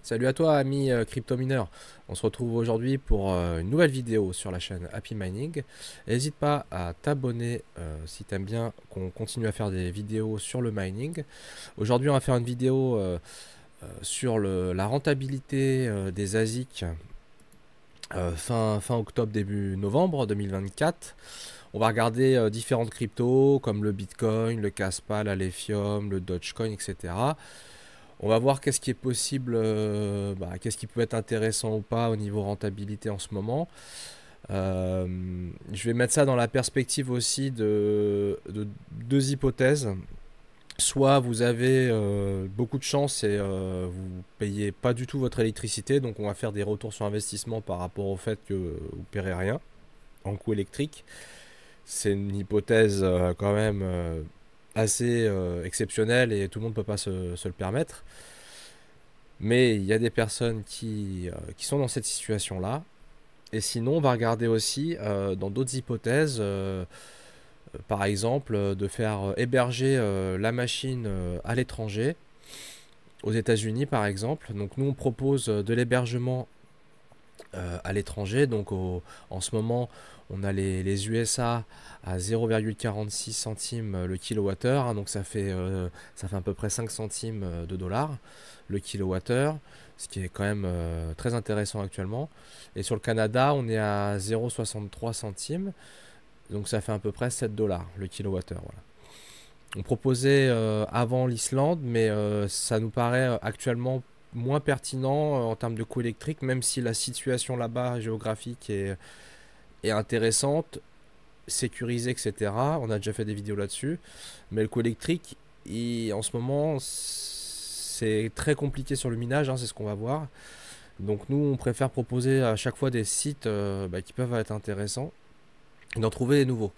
Salut à toi ami crypto-mineur. On se retrouve aujourd'hui pour une nouvelle vidéo sur la chaîne Happy Mining. N'hésite pas à t'abonner si t'aimes bien qu'on continue à faire des vidéos sur le mining. Aujourd'hui on va faire une vidéo sur la rentabilité des ASIC fin octobre début novembre 2024. On va regarder différentes cryptos comme le Bitcoin, le Kaspa, l'Alephium, le Dogecoin, etc. On va voir qu'est-ce qui est possible, qu'est-ce qui peut être intéressant ou pas au niveau rentabilité en ce moment. Je vais mettre ça dans la perspective aussi de deux hypothèses. Soit vous avez beaucoup de chance et vous payez pas du tout votre électricité, donc on va faire des retours sur investissement par rapport au fait que vous ne paierez rien en coût électrique. C'est une hypothèse quand même assez exceptionnelle et tout le monde ne peut pas se le permettre. Mais il y a des personnes qui sont dans cette situation-là. Et sinon, on va regarder aussi dans d'autres hypothèses, par exemple, de faire héberger la machine à l'étranger, aux États-Unis par exemple. Donc nous, on propose de l'hébergement à l'étranger. Donc en ce moment, on a les USA à 0,46 centimes le kilowattheure. Hein, donc ça fait à peu près 5 centimes de dollars le kilowattheure, ce qui est quand même très intéressant actuellement. Et sur le Canada, on est à 0,63 centimes. Donc ça fait à peu près 7 dollars le kilowattheure. Voilà. On proposait avant l'Islande, mais ça nous paraît actuellement moins pertinent en termes de coût électrique, même si la situation là-bas géographique est intéressante, sécurisée, etc. On a déjà fait des vidéos là-dessus. Mais le coût électrique, en ce moment, c'est très compliqué sur le minage, hein, c'est ce qu'on va voir. Donc nous, on préfère proposer à chaque fois des sites qui peuvent être intéressants et d'en trouver des nouveaux.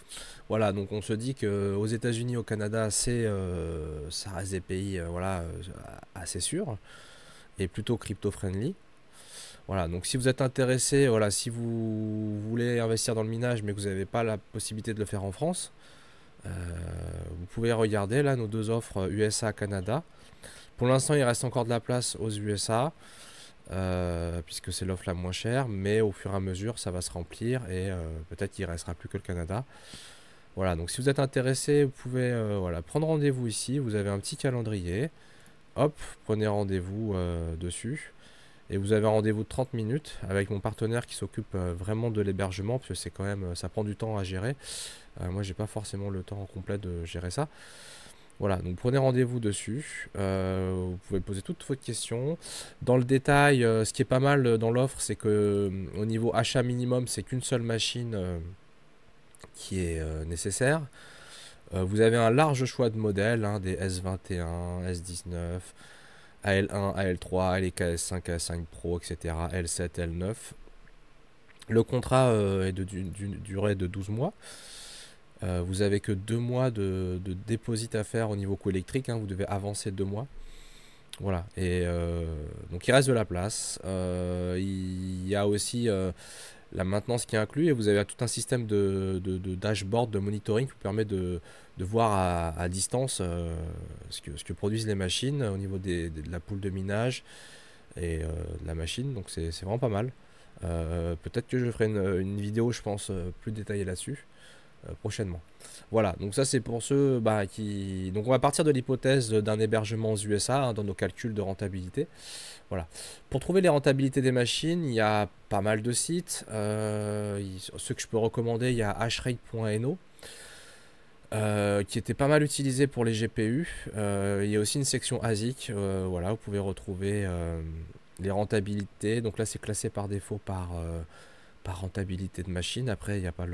Voilà, donc on se dit qu'aux États-Unis, au Canada, ça reste des pays assez sûrs et plutôt crypto-friendly. Voilà, donc si vous êtes intéressé, voilà, si vous voulez investir dans le minage mais que vous n'avez pas la possibilité de le faire en France, vous pouvez regarder là nos deux offres USA-Canada. Pour l'instant, il reste encore de la place aux USA, puisque c'est l'offre la moins chère, mais au fur et à mesure, ça va se remplir et peut-être qu'il ne restera plus que le Canada. Voilà, donc si vous êtes intéressé, vous pouvez prendre rendez-vous ici. Vous avez un petit calendrier. Hop, prenez rendez-vous dessus. Et vous avez un rendez-vous de 30 minutes avec mon partenaire qui s'occupe vraiment de l'hébergement, parce que c'est quand même, ça prend du temps à gérer. Moi, j'ai pas forcément le temps complet de gérer ça. Voilà, donc prenez rendez-vous dessus. Vous pouvez poser toutes vos questions. Dans le détail, ce qui est pas mal dans l'offre, c'est que au niveau achat minimum, c'est qu'une seule machine qui est nécessaire. Vous avez un large choix de modèles, hein, des S21, S19, AL1, AL3, LK S5, S5 Pro, etc., L7, L9. Le contrat est d'une durée de 12 mois. Vous avez que 2 mois de dépôt à faire au niveau coût électrique, hein, vous devez avancer 2 mois. Voilà, et donc il reste de la place. Il y a aussi la maintenance qui est inclue et vous avez tout un système de dashboard, de monitoring qui vous permet de voir à distance ce que produisent les machines au niveau de la poule de minage et de la machine, donc c'est vraiment pas mal. Peut-être que je ferai une vidéo, je pense, plus détaillée là-dessus prochainement. Voilà, donc ça c'est pour ceux qui... Donc on va partir de l'hypothèse d'un hébergement aux USA hein, dans nos calculs de rentabilité. Voilà. Pour trouver les rentabilités des machines, il y a pas mal de sites. Ceux que je peux recommander, il y a hashrate.no qui était pas mal utilisé pour les GPU. Il y a aussi une section ASIC. Voilà, vous pouvez retrouver les rentabilités. Donc là c'est classé par défaut par rentabilité de machine. Après il n'y a pas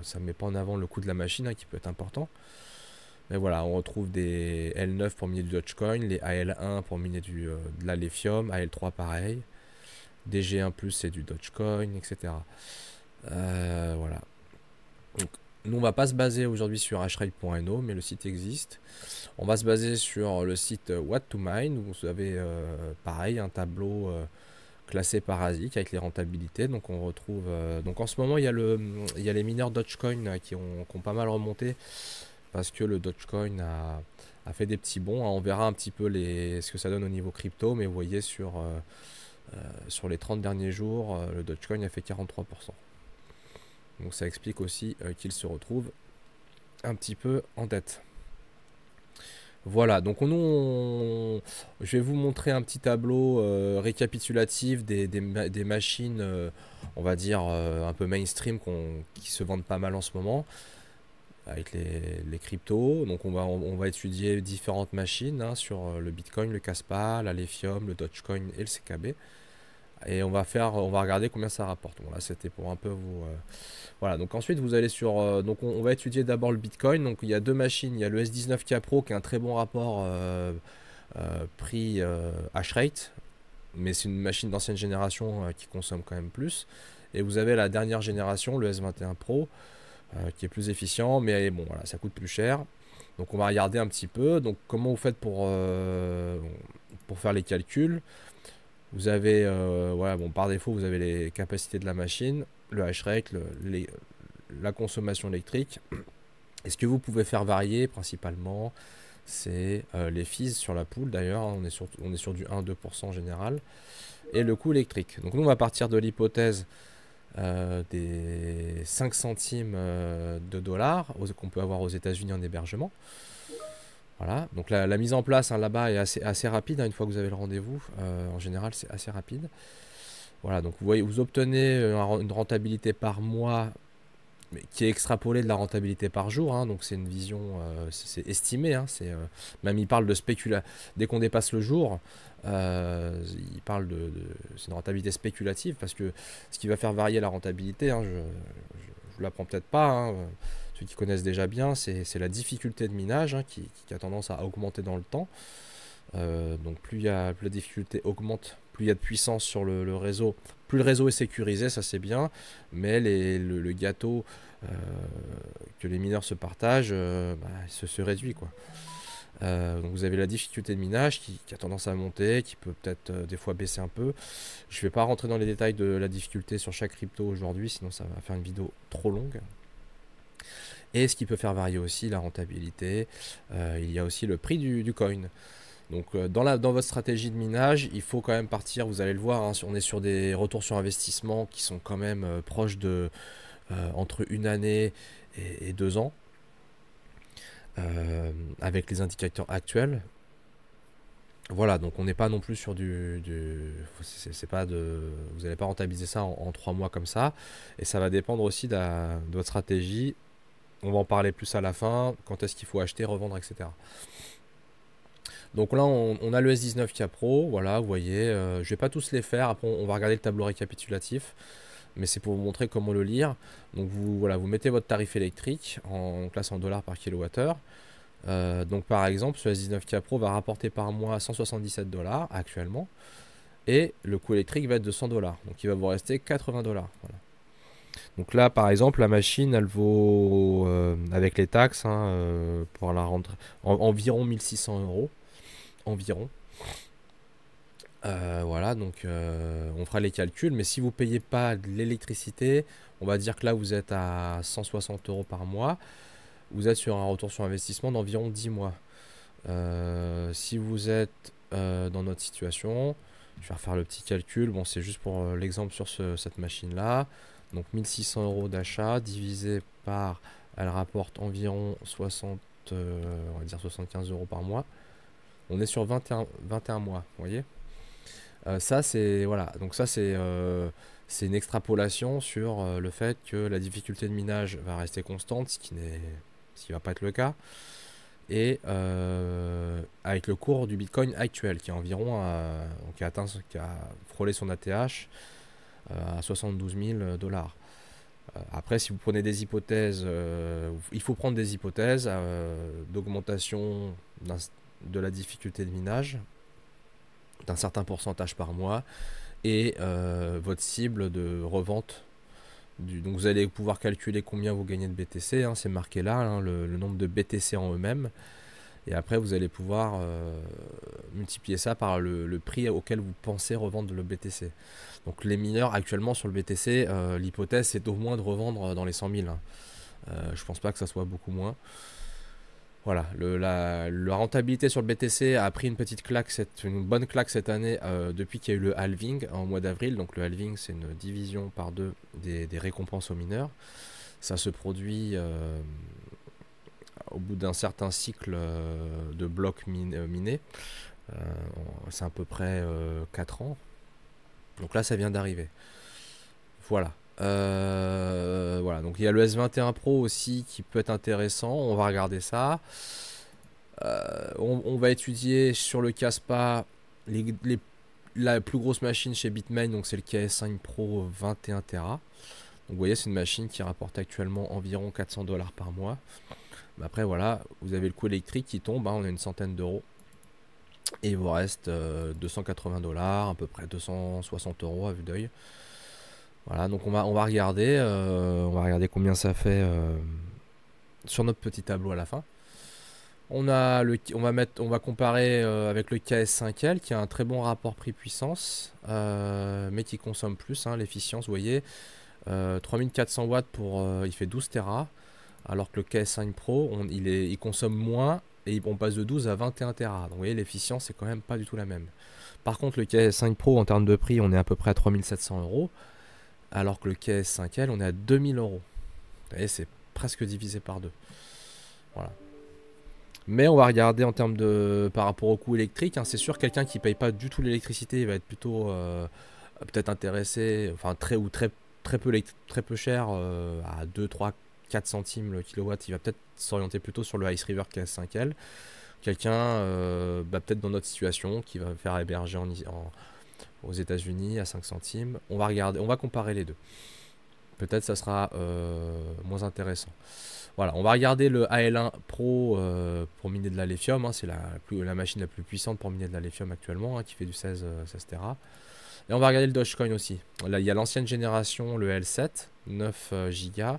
ça ne met pas en avant le coût de la machine hein, qui peut être important. Mais voilà, on retrouve des L9 pour miner du Dogecoin, les AL1 pour miner de l'Alephium, AL3 pareil, DG1 plus c'est du Dogecoin, etc. Voilà. Donc, nous on va pas se baser aujourd'hui sur hashrate.no, mais le site existe. On va se baser sur le site What2Mine, où vous avez pareil un tableau classé par ASIC avec les rentabilités. Donc on retrouve donc en ce moment il y a les mineurs Dogecoin qui ont pas mal remonté parce que le Dogecoin a fait des petits bonds, hein. On verra un petit peu ce que ça donne au niveau crypto, mais vous voyez sur les 30 derniers jours, le Dogecoin a fait 43%. Donc ça explique aussi qu'il se retrouve un petit peu en dette. Voilà, donc je vais vous montrer un petit tableau récapitulatif des machines, on va dire, un peu mainstream qui se vendent pas mal en ce moment, avec les cryptos. Donc on va étudier différentes machines, hein, sur le Bitcoin, le Kaspa, la Lithium, le Dogecoin et le CKB. Et on va regarder combien ça rapporte. Bon, là, c'était pour un peu vous... Voilà, donc ensuite vous allez sur... donc on va étudier d'abord le Bitcoin. Donc il y a deux machines. Il y a le S19K Pro qui a un très bon rapport prix hash rate. Mais c'est une machine d'ancienne génération qui consomme quand même plus. Et vous avez la dernière génération, le S21 Pro, qui est plus efficient. Mais bon, voilà, ça coûte plus cher. Donc on va regarder un petit peu. Donc comment vous faites pour faire les calculs. Vous avez, voilà, bon, par défaut, vous avez les capacités de la machine, le hash rate, la consommation électrique. Et ce que vous pouvez faire varier principalement, c'est les fees sur la pool. D'ailleurs, on est sur du 1-2% en général. Et le coût électrique. Donc nous, on va partir de l'hypothèse des 5 centimes de dollars qu'on peut avoir aux États-Unis en hébergement. Voilà, donc la mise en place, hein, là-bas est assez rapide, hein, une fois que vous avez le rendez-vous. En général, c'est assez rapide. Voilà, donc vous voyez, vous obtenez une rentabilité par mois, mais qui est extrapolée de la rentabilité par jour, hein. Donc c'est une vision, c'est estimé, hein, même il parle de dès qu'on dépasse le jour, il parle c'est une rentabilité spéculative, parce que ce qui va faire varier la rentabilité, hein, je vous l'apprends peut-être pas, hein, ceux qui connaissent déjà bien, c'est la difficulté de minage, hein, qui a tendance à augmenter dans le temps. Donc plus la difficulté augmente, plus il y a de puissance sur le réseau, plus le réseau est sécurisé, ça c'est bien, mais le gâteau que les mineurs se partagent se réduit, quoi. Donc vous avez la difficulté de minage qui a tendance à monter, qui peut peut-être des fois baisser un peu. Je ne vais pas rentrer dans les détails de la difficulté sur chaque crypto aujourd'hui, sinon ça va faire une vidéo trop longue. Et ce qui peut faire varier aussi la rentabilité, il y a aussi le prix du coin. Donc dans votre stratégie de minage, il faut quand même partir, vous allez le voir, hein, on est sur des retours sur investissement qui sont quand même proches de entre une année et 2 ans, avec les indicateurs actuels. Voilà, donc on n'est pas non plus sur c'est pas vous n'allez pas rentabiliser ça en 3 mois comme ça, et ça va dépendre aussi de votre stratégie. On va en parler plus à la fin, quand est-ce qu'il faut acheter, revendre, etc. Donc là, on a le S19K Pro, voilà, vous voyez, je vais pas tous les faire, après on va regarder le tableau récapitulatif, mais c'est pour vous montrer comment le lire. Donc voilà, vous mettez votre tarif électrique en classe en dollars par kilowattheure. Donc par exemple, ce S19K Pro va rapporter par mois 177 $ actuellement, et le coût électrique va être de 100 $, donc il va vous rester 80 $. Voilà. Donc là, par exemple, la machine, elle vaut, avec les taxes, hein, pour la rentrer, environ 1600 € environ. Voilà, donc on fera les calculs, mais si vous payez pas de l'électricité, on va dire que là vous êtes à 160 € par mois, vous êtes sur un retour sur investissement d'environ 10 mois. Si vous êtes dans notre situation, je vais refaire le petit calcul, bon c'est juste pour l'exemple sur cette machine là, donc 1600 € d'achat divisé par, elle rapporte environ 60, on va dire 75 € par mois. On est sur 21 mois, vous voyez. Ça c'est voilà, donc ça c'est une extrapolation sur le fait que la difficulté de minage va rester constante, ce qui va pas être le cas, et avec le cours du Bitcoin actuel qui est environ qui a frôlé son ATH à 72 000 $. Après, si vous prenez des hypothèses, il faut prendre des hypothèses d'augmentation de la difficulté de minage d'un certain pourcentage par mois, et votre cible de revente. Donc vous allez pouvoir calculer combien vous gagnez de BTC, hein, c'est marqué là, hein, le nombre de BTC en eux-mêmes, et après vous allez pouvoir multiplier ça par le prix auquel vous pensez revendre le BTC. Donc les mineurs actuellement sur le BTC, l'hypothèse c'est au moins de revendre dans les 100 000, hein. Je pense pas que ça soit beaucoup moins. Voilà, la rentabilité sur le BTC a pris une petite claque, une bonne claque cette année depuis qu'il y a eu le halving en mois d'avril. Donc le halving, c'est une division par deux des récompenses aux mineurs. Ça se produit au bout d'un certain cycle de blocs minés. Euh, c'est à peu près 4 ans. Donc là, ça vient d'arriver. Voilà. Voilà, donc il y a le S21 Pro aussi qui peut être intéressant. On va regarder ça. On va étudier sur le Caspa la plus grosse machine chez Bitmain, donc c'est le KS5 Pro 21 Tera. Donc vous voyez, c'est une machine qui rapporte actuellement environ 400 $ par mois. Mais après, voilà, vous avez le coût électrique qui tombe, hein, on a une centaine d'euros. Et il vous reste 280 $, à peu près 260 € à vue d'œil. Voilà, donc on va regarder combien ça fait sur notre petit tableau à la fin. On va comparer avec le KS5L qui a un très bon rapport prix-puissance, mais qui consomme plus, hein, l'efficience, vous voyez, 3400 watts il fait 12 Tera, alors que le KS5 Pro, il consomme moins et on passe de 12 à 21 Tera. Donc vous voyez, l'efficience c'est quand même pas du tout la même. Par contre, le KS5 Pro en termes de prix, on est à peu près à 3700 €, alors que le KS5L, on est à 2000 €. Vous voyez, c'est presque divisé par deux. Voilà. Mais on va regarder en termes par rapport au coût électrique, hein. C'est sûr, quelqu'un qui paye pas du tout l'électricité, il va être plutôt peut-être intéressé, enfin très peu cher, à 2, 3, 4 centimes le kilowatt, il va peut-être s'orienter plutôt sur le Ice River KS5L. Quelqu'un peut-être dans notre situation qui va faire héberger aux États-Unis à 5 centimes. On va comparer les deux. Peut-être ça sera moins intéressant. Voilà, on va regarder le AL1 Pro pour miner de la lithium, hein, c'est la machine la plus puissante pour miner de la lithium actuellement, hein, qui fait du 16 Tera. Et on va regarder le Dogecoin aussi. Là, il y a l'ancienne génération, le L7, 9 Go,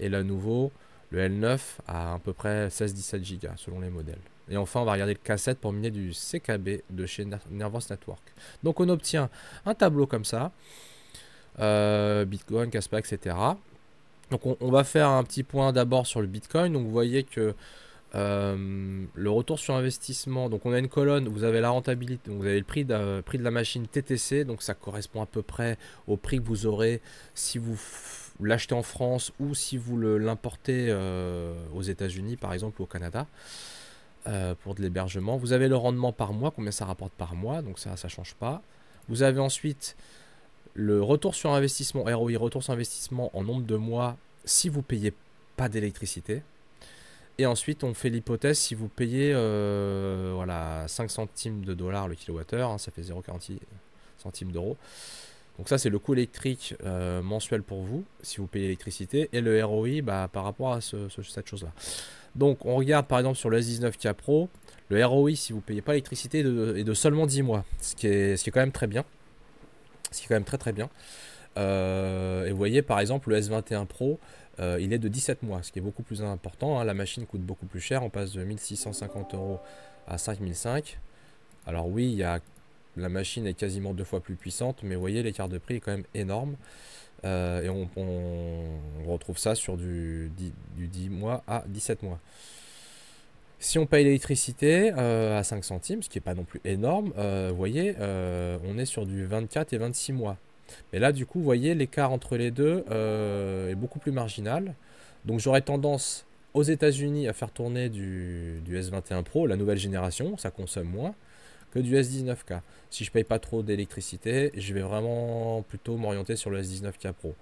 et le nouveau, le L9, à peu près 16-17 Go, selon les modèles. Et enfin, on va regarder le K7 pour miner du CKB de chez Nervos Network. Donc on obtient un tableau comme ça, Bitcoin, Caspa, etc. Donc on va faire un petit point d'abord sur le Bitcoin. Donc vous voyez que le retour sur investissement, donc on a une colonne, vous avez la rentabilité, donc vous avez le prix de la machine TTC, donc ça correspond à peu près au prix que vous aurez si vous l'achetez en France ou si vous l'importez aux États-Unis par exemple ou au Canada pour de l'hébergement. Vous avez le rendement par mois, combien ça rapporte par mois, donc ça change pas. Vous avez ensuite le retour sur investissement, ROI, retour sur investissement en nombre de mois si vous payez pas d'électricité. Et ensuite, on fait l'hypothèse si vous payez voilà, 5 centimes de dollars le kilowattheure, hein, ça fait 0,46 centimes d'euros. Donc ça, c'est le coût électrique mensuel pour vous, si vous payez l'électricité, et le ROI par rapport à cette chose-là. Donc, on regarde par exemple sur le S19K Pro, le ROI, si vous ne payez pas l'électricité, est de seulement 10 mois, ce qui est quand même très bien. Ce qui est quand même très très bien. Et vous voyez par exemple le S21 Pro, il est de 17 mois, ce qui est beaucoup plus important, hein. La machine coûte beaucoup plus cher, on passe de 1650 € à 5005. Alors oui, la machine est quasiment 2 fois plus puissante, mais vous voyez l'écart de prix est quand même énorme. Et on retrouve ça sur du 10 mois à 17 mois. Si on paye l'électricité à 5 centimes, ce qui n'est pas non plus énorme, vous voyez, on est sur du 24 et 26 mois. Mais là, du coup, vous voyez, l'écart entre les deux est beaucoup plus marginal. Donc j'aurais tendance aux États-Unis à faire tourner du S21 Pro, la nouvelle génération, ça consomme moins, que du S19K. Si je ne paye pas trop d'électricité, je vais vraiment plutôt m'orienter sur le S19K Pro.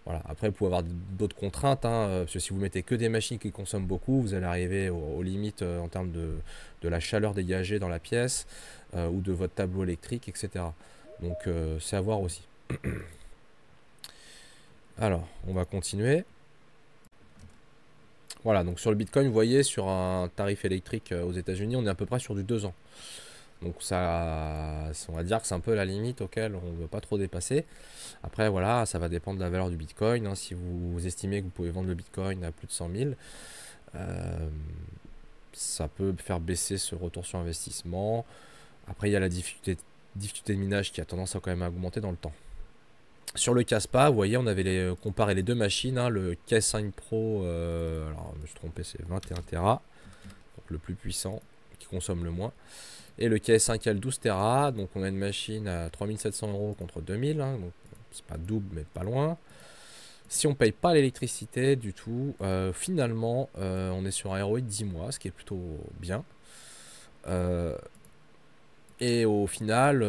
Voilà. Après, vous pouvez avoir d'autres contraintes, hein, parce que si vous mettez que des machines qui consomment beaucoup, vous allez arriver aux limites en termes de la chaleur dégagée dans la pièce ou de votre tableau électrique, etc. Donc, c'est à voir aussi. Alors, on va continuer. Voilà, donc sur le Bitcoin, vous voyez, sur un tarif électrique aux États-Unis, on est à peu près sur du 2 ans. Donc ça, on va dire que c'est un peu la limite auquel on ne veut pas trop dépasser. Après, voilà, ça va dépendre de la valeur du Bitcoin, hein. Si vous estimez que vous pouvez vendre le Bitcoin à plus de 100 000, ça peut faire baisser ce retour sur investissement. Après, il y a la difficulté de minage qui a tendance à quand même à augmenter dans le temps. Sur le Caspa, vous voyez, on avait comparé les deux machines, hein, le KS5 Pro, alors je me suis trompé, c'est 21 Tera, donc le plus puissant, qui consomme le moins, et le KS5L 12 Tera, donc on a une machine à 3700 € contre 2000, hein, donc c'est pas double mais pas loin. Si on paye pas l'électricité du tout, finalement on est sur un ROI de 10 mois, ce qui est plutôt bien. Et au final,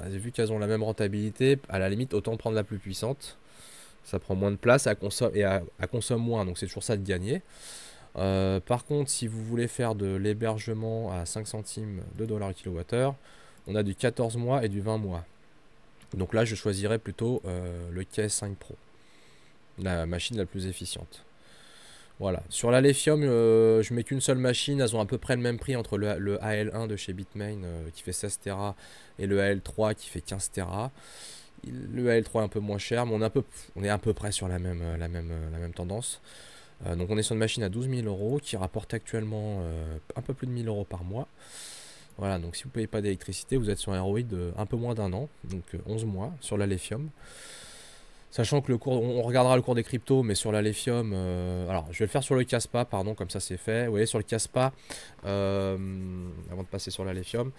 vu qu'elles ont la même rentabilité, à la limite autant prendre la plus puissante. Ça prend moins de place elle consomme moins, donc c'est toujours ça de gagner. Par contre, si vous voulez faire de l'hébergement à 5 centimes de dollars kWh, on a du 14 mois et du 20 mois. Donc là, je choisirais plutôt le KS5 Pro, la machine la plus efficiente. Voilà. Sur la Lithium, je mets qu'une seule machine. Elles ont à peu près le même prix entre le AL1 de chez Bitmain qui fait 16 Tera et le AL3 qui fait 15 Tera. Le AL3 est un peu moins cher, mais on est à peu près sur la même tendance. Donc on est sur une machine à 12 000 € qui rapporte actuellement un peu plus de 1 000 € par mois. Voilà, donc si vous ne payez pas d'électricité, vous êtes sur un ROI de un peu moins d'un an, donc 11 mois sur la Lithium. Sachant que on regardera le cours des cryptos, mais sur la Lithium, alors je vais le faire sur le Caspa, pardon, comme ça c'est fait. Vous voyez, sur le Caspa, avant de passer sur la Lithium,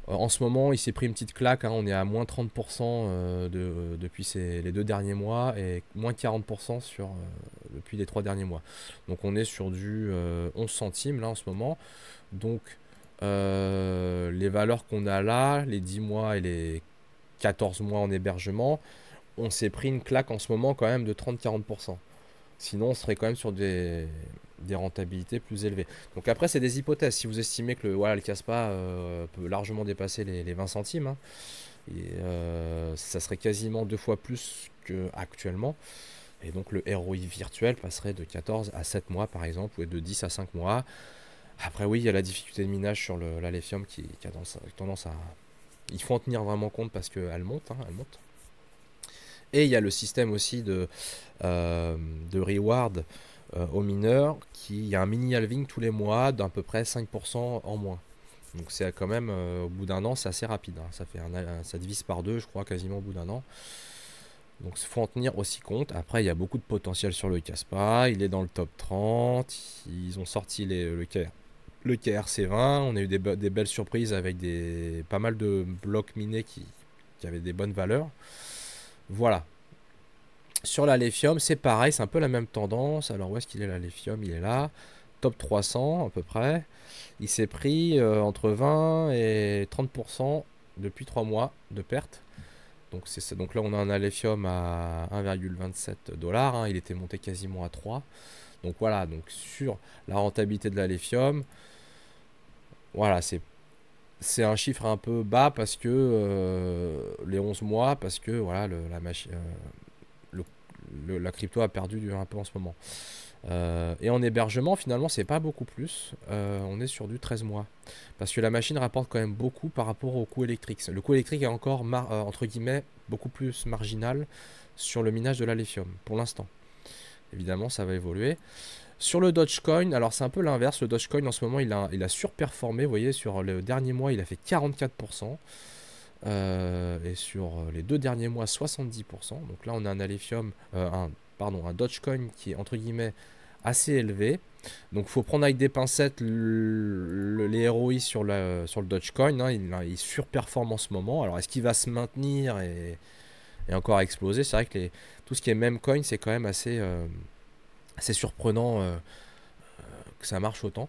en ce moment, il s'est pris une petite claque, hein, on est à moins 30% depuis les 2 derniers mois et moins 40% depuis les 3 derniers mois. Donc on est sur du 11 centimes là en ce moment. Donc les valeurs qu'on a là, les 10 mois et les 14 mois en hébergement, on s'est pris une claque en ce moment quand même de 30-40%. Sinon, on serait quand même sur des rentabilités plus élevées. Donc après, c'est des hypothèses. Si vous estimez que le Caspa peut largement dépasser les 20 centimes, hein, et, ça serait quasiment 2 fois plus qu'actuellement. Et donc le ROI virtuel passerait de 14 à 7 mois par exemple, ou de 10 à 5 mois. Après oui, il y a la difficulté de minage sur la Lithium qui a tendance à... Il faut en tenir vraiment compte parce qu'elle monte, hein, elle monte. Et il y a le système aussi de reward aux mineurs, il y a un mini halving tous les mois d'à peu près 5% en moins. Donc c'est quand même, au bout d'un an, c'est assez rapide, hein. Ça divise par 2, je crois, quasiment au bout d'un an. Donc il faut en tenir aussi compte. Après, il y a beaucoup de potentiel sur le Caspa. Il est dans le top 30. Ils ont sorti le KRC20. On a eu des belles surprises avec pas mal de blocs minés qui avaient des bonnes valeurs. Voilà. Sur la Lithium, c'est pareil, c'est un peu la même tendance. Alors où est-ce qu'il est la Lithium? Il est là. Top 300 à peu près. Il s'est pris entre 20 et 30% depuis 3 mois de perte. Donc là on a un Lithium à 1,27 $, hein. Il était monté quasiment à 3. Donc voilà, donc sur la rentabilité de la Lithium, voilà, c'est un chiffre un peu bas parce que les 11 mois, parce que voilà, la machine, la crypto a perdu un peu en ce moment. Et en hébergement, finalement, c'est pas beaucoup plus. On est sur du 13 mois. Parce que la machine rapporte quand même beaucoup par rapport au coût électrique. Le coût électrique est encore, entre guillemets, beaucoup plus marginal sur le minage de la Lithium, pour l'instant. Évidemment, ça va évoluer. Sur le Dogecoin, alors c'est un peu l'inverse. Le Dogecoin, en ce moment, il a surperformé. Vous voyez, sur le dernier mois, il a fait 44%. Et sur les 2 derniers mois, 70%. Donc là, on a un Lithium, un Dogecoin qui est, entre guillemets, assez élevé. Donc il faut prendre avec des pincettes les ROI sur le Dogecoin, hein. Il surperforme en ce moment. Alors est-ce qu'il va se maintenir et encore exploser? C'est vrai que tout ce qui est meme coin, c'est quand même assez surprenant que ça marche autant.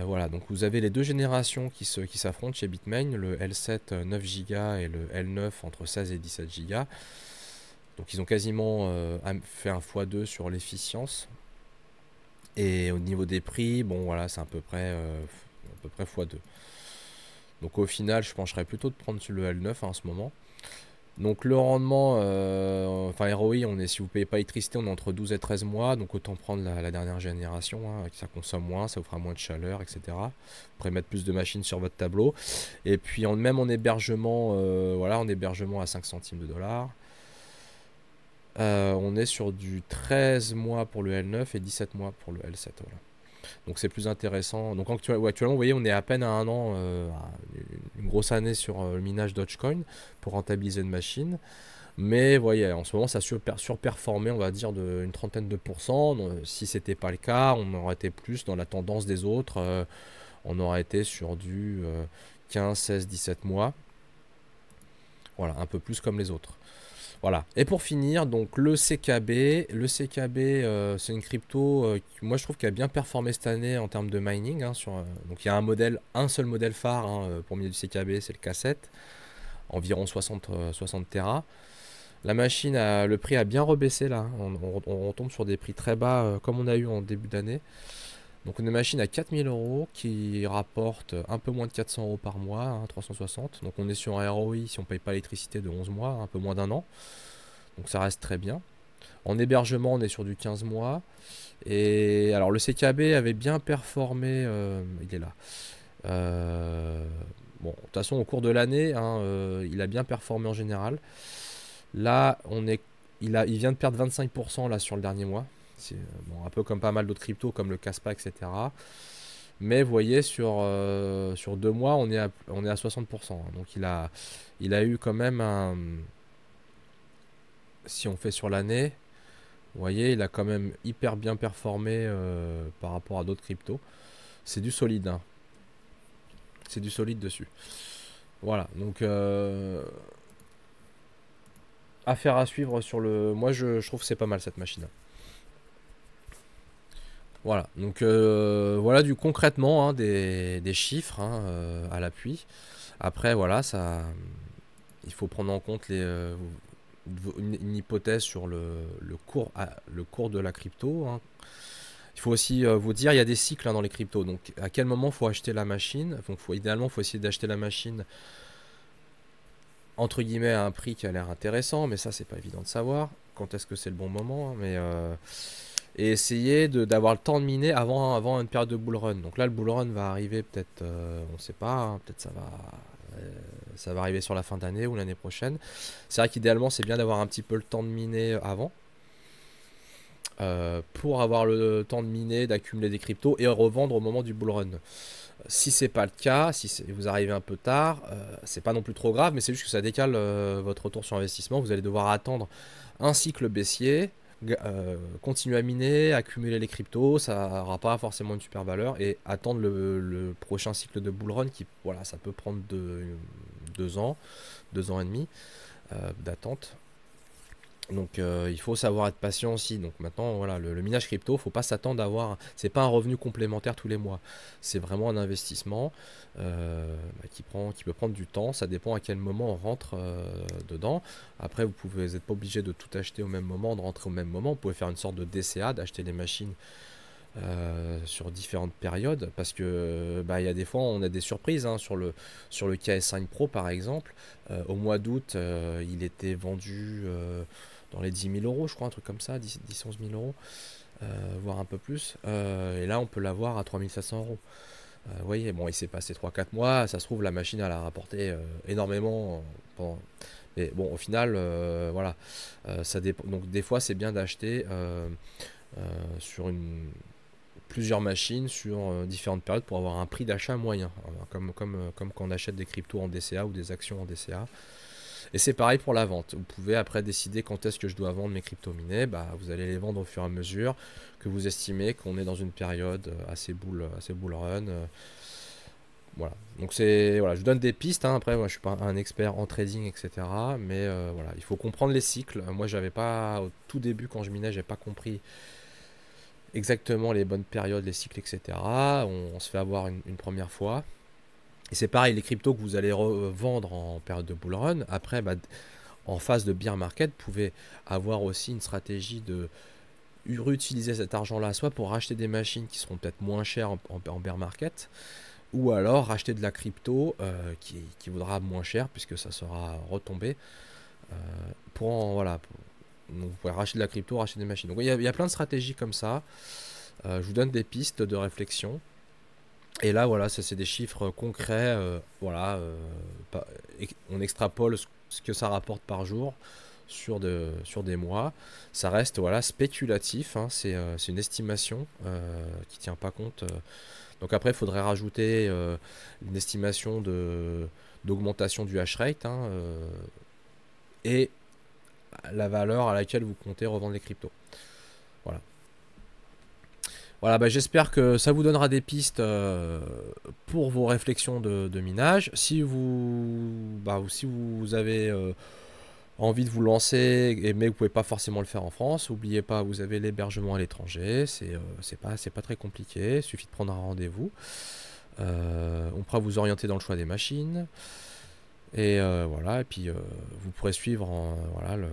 Voilà, donc vous avez les deux générations qui s'affrontent chez Bitmain, le L7 9 Go et le L9 entre 16 et 17 Go. Donc ils ont quasiment fait un x2 sur l'efficience. Et au niveau des prix, bon voilà, c'est à peu près x2. Donc au final, je pencherais plutôt de prendre sur le L9 en ce moment. Donc le rendement, enfin ROI, si vous ne payez pas l'électricité, on est entre 12 et 13 mois. Donc autant prendre la dernière génération, hein, ça consomme moins, ça vous fera moins de chaleur, etc. Vous pourrez mettre plus de machines sur votre tableau. Et puis même en hébergement, voilà, en hébergement à 5 centimes de dollars. On est sur du 13 mois pour le L9 et 17 mois pour le L7. Voilà. Donc c'est plus intéressant. Donc actuellement, vous voyez, on est à peine à un an, une grosse année sur le minage Dogecoin pour rentabiliser une machine. Mais vous voyez, en ce moment, ça surperformé, on va dire, d'une trentaine de pourcents. Donc, si c'était pas le cas, on aurait été plus dans la tendance des autres. On aurait été sur du 15, 16, 17 mois. Voilà, un peu plus comme les autres. Voilà. Et pour finir, donc le CKB. Le CKB, c'est une crypto moi je trouve qu'elle a bien performé cette année en termes de mining. Hein, donc il y a un seul modèle phare hein, pour miner du CKB, c'est le K7, environ 60 Tera. La machine, le prix a bien rebaissé là. On retombe sur des prix très bas comme on a eu en début d'année. Donc une machine à 4000 euros qui rapporte un peu moins de 400 euros par mois, hein, 360. Donc on est sur un ROI si on ne paye pas l'électricité de 11 mois, un peu moins d'un an. Donc ça reste très bien. En hébergement, on est sur du 15 mois. Et alors le CKB avait bien performé, il est là. Bon, de toute façon, au cours de l'année, hein, il a bien performé en général. Là, il vient de perdre 25% là sur le dernier mois. C'est bon, un peu comme pas mal d'autres cryptos comme le Caspa, etc. Mais vous voyez, sur 2 mois, on est à 60%. Donc il a eu quand même un. Si on fait sur l'année, vous voyez, il a quand même hyper bien performé par rapport à d'autres cryptos. C'est du solide, hein. C'est du solide dessus. Voilà, donc affaire à suivre sur le. Moi, je trouve que c'est pas mal cette machine. Voilà, donc voilà du concrètement hein, des chiffres hein, à l'appui. Après, voilà, il faut prendre en compte une hypothèse sur le cours de la crypto. Hein. Il faut aussi vous dire, il y a des cycles hein, dans les cryptos. Donc, à quel moment il faut acheter la machine. Donc, idéalement, il faut essayer d'acheter la machine entre guillemets à un prix qui a l'air intéressant, mais ça, c'est pas évident de savoir. Quand est-ce que c'est le bon moment, hein, et essayer d'avoir le temps de miner avant une période de bull run. Donc là, le bull run va arriver peut-être, on ne sait pas, hein, peut-être ça va arriver sur la fin d'année ou l'année prochaine. C'est vrai qu'idéalement, c'est bien d'avoir un petit peu le temps de miner avant. Pour avoir le temps de miner, d'accumuler des cryptos et revendre au moment du bull run. Si c'est pas le cas, si vous arrivez un peu tard, c'est pas non plus trop grave, mais c'est juste que ça décale votre retour sur investissement. Vous allez devoir attendre un cycle baissier, continuer à miner, accumuler les cryptos, ça n'aura pas forcément une super valeur, et attendre le prochain cycle de bull run qui, voilà, ça peut prendre 2 ans, 2 ans et demi d'attente. Donc il faut savoir être patient aussi. Donc maintenant voilà, le minage crypto, faut pas s'attendre à avoir. C'est pas un revenu complémentaire tous les mois. C'est vraiment un investissement qui peut prendre du temps. Ça dépend à quel moment on rentre dedans. Après vous n'êtes pas obligé de tout acheter au même moment, de rentrer au même moment. Vous pouvez faire une sorte de DCA, d'acheter les machines sur différentes périodes, parce que il y a des fois on a des surprises hein, sur le KS5 Pro par exemple. Au mois d'août il était vendu dans les 10 000 euros, je crois, un truc comme ça, 10-11 000 euros, voire un peu plus. Et là, on peut l'avoir à 3 500 euros. Vous voyez, bon, il s'est passé 3-4 mois, ça se trouve, la machine, elle a rapporté énormément. Mais bon, au final, voilà, ça dépend. Donc, des fois, c'est bien d'acheter sur plusieurs machines sur différentes périodes pour avoir un prix d'achat moyen, comme quand on achète des cryptos en DCA ou des actions en DCA. Et c'est pareil pour la vente. Vous pouvez après décider quand est-ce que je dois vendre mes cryptos minés. Vous allez les vendre au fur et à mesure que vous estimez qu'on est dans une période assez bull run. Voilà. Donc voilà, je vous donne des pistes. Hein. Après, moi, je suis pas un expert en trading, etc. Mais voilà, il faut comprendre les cycles. Moi, j'avais pas au tout début quand je minais, j'ai pas compris exactement les bonnes périodes, les cycles, etc. On se fait avoir une première fois. Et c'est pareil, les cryptos que vous allez vendre en période de bull run, après, en phase de bear market, vous pouvez avoir aussi une stratégie de réutiliser cet argent-là, soit pour racheter des machines qui seront peut-être moins chères en bear market, ou alors racheter de la crypto qui vaudra moins cher puisque ça sera retombé. Voilà, donc vous pouvez racheter de la crypto, racheter des machines. Donc il y a plein de stratégies comme ça. Je vous donne des pistes de réflexion. Et là, voilà, ça c'est des chiffres concrets. Voilà, on extrapole ce que ça rapporte par jour sur des mois. Ça reste voilà spéculatif. Hein, c'est une estimation qui tient pas compte. Donc après, il faudrait rajouter une estimation d'augmentation du hash rate hein, et la valeur à laquelle vous comptez revendre les cryptos. Voilà. Voilà, bah, j'espère que ça vous donnera des pistes pour vos réflexions de minage. Si si vous avez envie de vous lancer, mais vous pouvez pas forcément le faire en France, n'oubliez pas, vous avez l'hébergement à l'étranger, c'est pas très compliqué, il suffit de prendre un rendez-vous. On pourra vous orienter dans le choix des machines. Et voilà, et puis vous pourrez suivre voilà,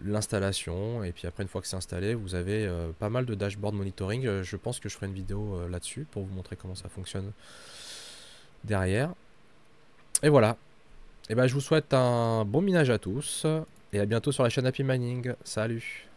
l'installation. Et puis après, une fois que c'est installé, vous avez pas mal de dashboard monitoring. Je pense que je ferai une vidéo là-dessus pour vous montrer comment ça fonctionne derrière. Et voilà. Et ben, je vous souhaite un bon minage à tous. Et à bientôt sur la chaîne Happy Mining. Salut!